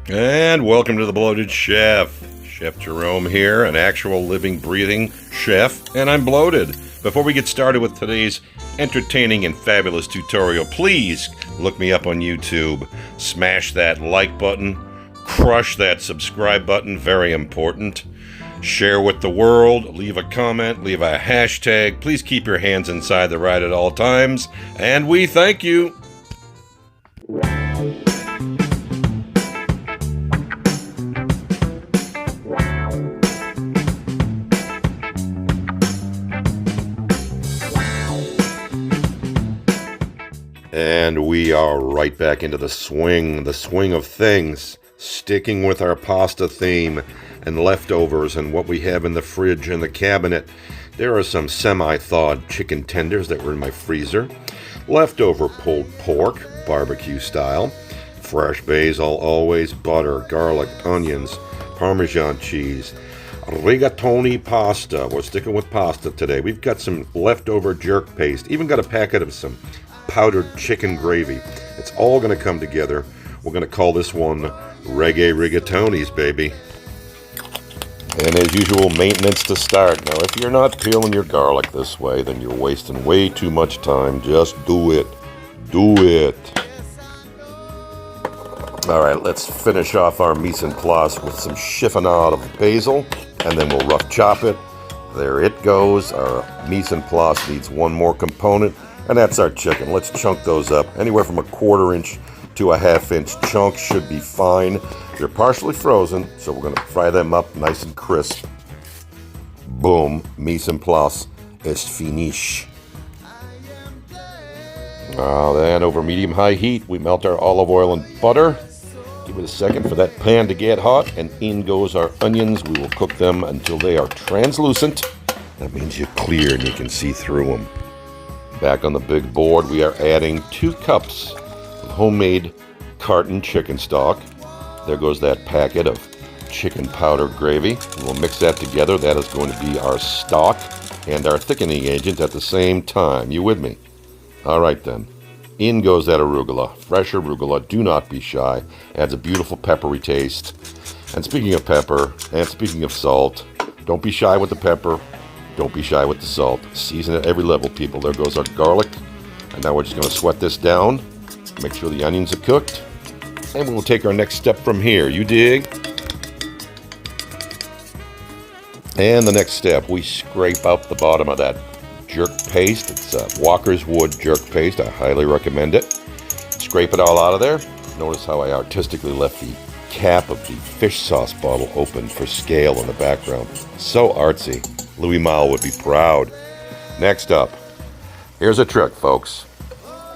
And welcome to the Bloated Chef. Chef Jerome here, an actual living, breathing chef, and I'm bloated. Before we get started with today's entertaining and fabulous tutorial, please look me up on YouTube. Smash that like button, crush that subscribe button, very important. Share with the world, leave a comment, leave a hashtag. Please keep your hands inside the ride at all times, and we thank you. And we are right back into the swing of things, sticking with our pasta theme and leftovers and what we have in the fridge and the cabinet. There are some semi-thawed chicken tenders that were in my freezer, leftover pulled pork, barbecue style, fresh basil always, butter, garlic, onions, Parmesan cheese, rigatoni pasta. We're sticking with pasta today. We've got some leftover jerk paste, even got a packet of some powdered chicken gravy. It's all going to come together. We're going to call this one Reggae Rigatonis, baby. And as usual, maintenance to start. Now, if you're not peeling your garlic this way, then you're wasting way too much time. Just do it. Do it. All right, let's finish off our mise en place with some chiffonade of basil, and then we'll rough chop it. There it goes. Our mise en place needs one more component, and that's our chicken. Let's chunk those up. Anywhere from a 1/4 inch to a 1/2 inch chunk should be fine. They're partially frozen, so we're going to fry them up nice and crisp. Boom, mise en place is finish. Then over medium-high heat, we melt our olive oil and butter. Give it a second for that pan to get hot, and in goes our onions. We will cook them until they are translucent. That means you're clear and you can see through them. Back on the big board, we are adding 2 cups of homemade carton chicken stock. There goes that packet of chicken powder gravy. We'll mix that together. That is going to be our stock and our thickening agent at the same time. You with me? All right then. In goes that arugula. Fresh arugula. Do not be shy. Adds a beautiful peppery taste. And speaking of pepper, and speaking of salt, don't be shy with the pepper. Don't be shy with the salt. Season at every level, people. There goes our garlic. And now we're just going to sweat this down. Make sure the onions are cooked. And we'll take our next step from here. You dig? And the next step, we scrape out the bottom of that jerk paste. It's Walker's Wood jerk paste. I highly recommend it. Scrape it all out of there. Notice how I artistically left the cap of the fish sauce bottle open for scale in the background. So artsy. Louis Malle would be proud. Next up, here's a trick, folks.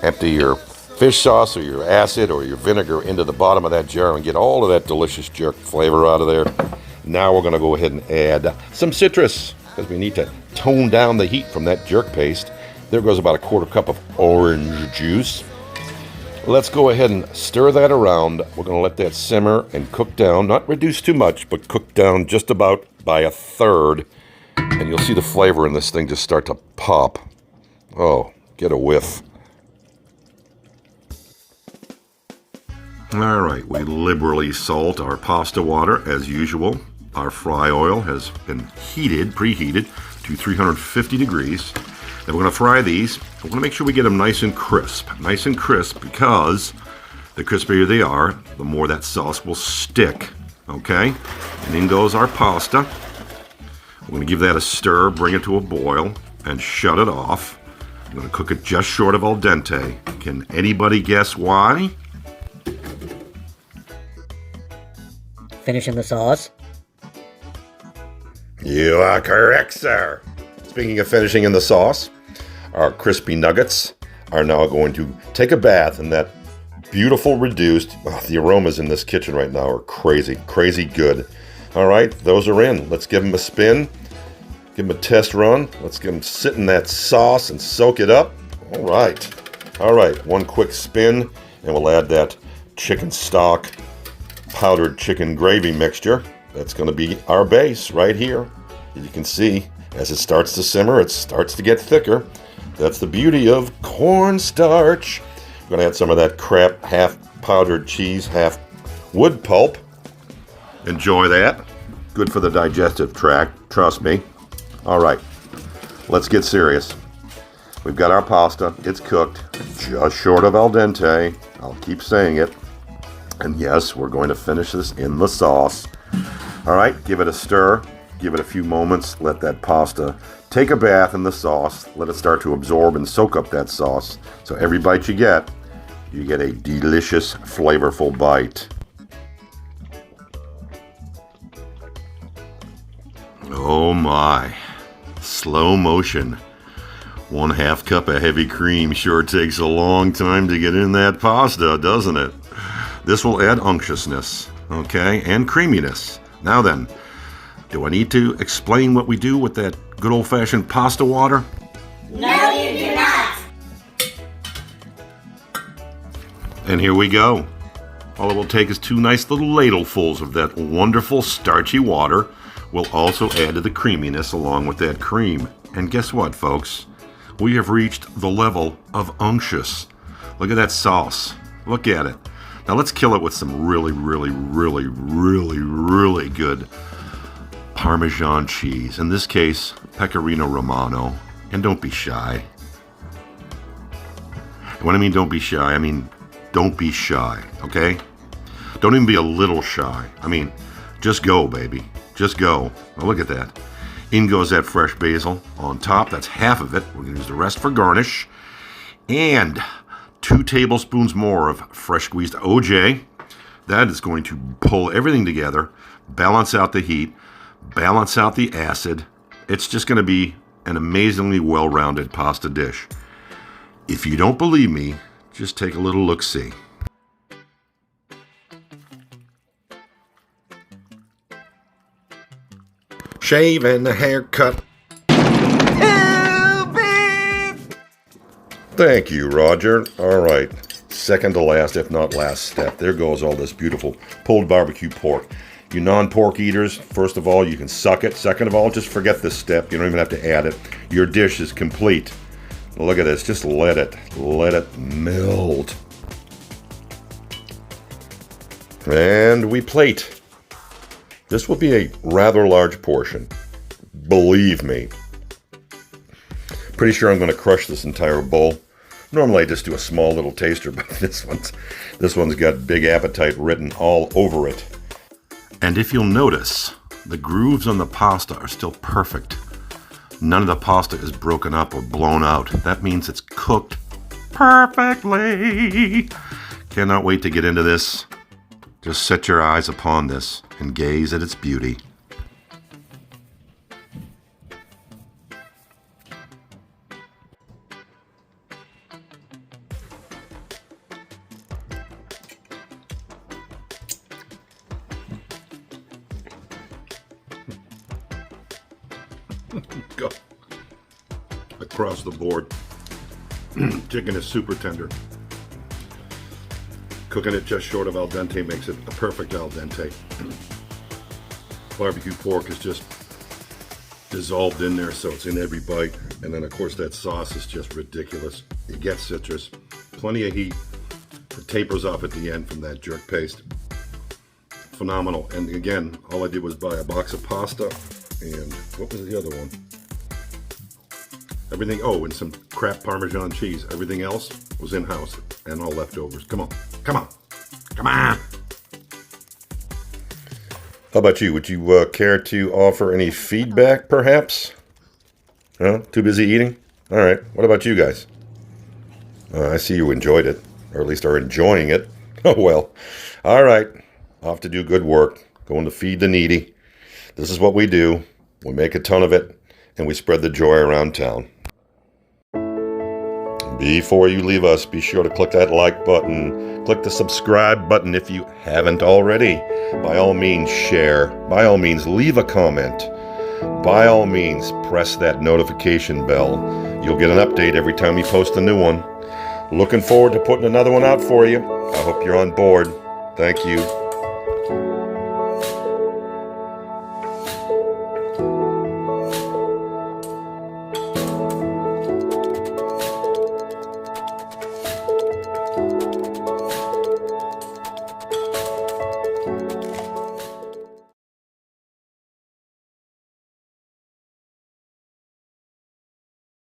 Empty your fish sauce or your acid or your vinegar into the bottom of that jar and get all of that delicious jerk flavor out of there. Now we're going to go ahead and add some citrus because we need to tone down the heat from that jerk paste. There goes about a 1/4 cup of orange juice. Let's go ahead and stir that around. We're going to let that simmer and cook down. Not reduce too much, but cook down just about by 1/3. And you'll see the flavor in this thing just start to pop. Oh, get a whiff. All right, we liberally salt our pasta water as usual. Our fry oil has been preheated to 350 degrees. Then we're going to fry these. We're going to make sure we get them nice and crisp. Nice and crisp because the crispier they are, the more that sauce will stick. Okay? And in goes our pasta. We're going to give that a stir, bring it to a boil, and shut it off. I'm going to cook it just short of al dente. Can anybody guess why? Finishing the sauce. You are correct, sir. Speaking of finishing in the sauce, our crispy nuggets are now going to take a bath in that beautiful reduced. The aromas in this kitchen right now are crazy, crazy good. All right, those are in. Let's give them a spin. Give them a test run. Let's get them sit in that sauce and soak it up. All right, one quick spin, and we'll add that chicken stock, powdered chicken gravy mixture. That's going to be our base right here. You can see as it starts to simmer, it starts to get thicker. That's the beauty of cornstarch. We're going to add some of that crap, half powdered cheese, half wood pulp. Enjoy that. Good for the digestive tract, trust me. All right, let's get serious. We've got our pasta. It's cooked, just short of al dente. I'll keep saying it. And yes, we're going to finish this in the sauce. All right, give it a stir. Give it a few moments. Let that pasta take a bath in the sauce. Let it start to absorb and soak up that sauce. So every bite you get a delicious, flavorful bite. Oh my, slow motion. 1/2 cup of heavy cream sure takes a long time to get in that pasta, doesn't it? This will add unctuousness, okay, and creaminess. Now then, do I need to explain what we do with that good old-fashioned pasta water? No, you do not. And here we go. All it will take is 2 nice little ladlefuls of that wonderful starchy water. We'll also add to the creaminess along with that cream. And guess what, folks? We have reached the level of unctuous. Look at that sauce. Look at it. Now let's kill it with some really good Parmesan cheese. In this case, Pecorino Romano. And don't be shy. And when I mean don't be shy, I mean don't be shy, okay? Don't even be a little shy. I mean, just go, baby. Just go. Now look at that. In goes that fresh basil on top. That's half of it. We're going to use the rest for garnish. And 2 tablespoons more of fresh squeezed OJ. That is going to pull everything together, balance out the heat, balance out the acid. It's just going to be an amazingly well-rounded pasta dish. If you don't believe me, just take a little look-see. Shave and a haircut. Thank you, Roger. All right. Second to last, if not last step. There goes all this beautiful pulled barbecue pork. You non-pork eaters, first of all, you can suck it. Second of all, just forget this step. You don't even have to add it. Your dish is complete. Look at this. Just let it melt. And we plate. This will be a rather large portion. Believe me. Pretty sure I'm going to crush this entire bowl. Normally I just do a small little taster, but this one's got big appetite written all over it. And if you'll notice, the grooves on the pasta are still perfect. None of the pasta is broken up or blown out. That means it's cooked perfectly. Cannot wait to get into this. Just set your eyes upon this and gaze at its beauty. Go. Across the board. Chicken is super tender. Cooking it just short of al dente makes it a perfect al dente. Barbecue pork is just dissolved in there, so it's in every bite. And then, of course, that sauce is just ridiculous. You get citrus, plenty of heat. It tapers off at the end from that jerk paste. Phenomenal. And again, all I did was buy a box of pasta and what was the other one? Everything, oh, and some crap Parmesan cheese. Everything else was in-house and all leftovers. Come on, come on, come on. How about you? Would you care to offer any feedback, perhaps? No? Too busy eating? All right. What about you guys? I see you enjoyed it, or at least are enjoying it. Oh, well. All right. Off to do good work. Going to feed the needy. This is what we do. We make a ton of it, and we spread the joy around town. Before you leave us, be sure to click that like button. Click the subscribe button if you haven't already. By all means, share. By all means, leave a comment. By all means, press that notification bell. You'll get an update every time we post a new one. Looking forward to putting another one out for you. I hope you're on board. Thank you.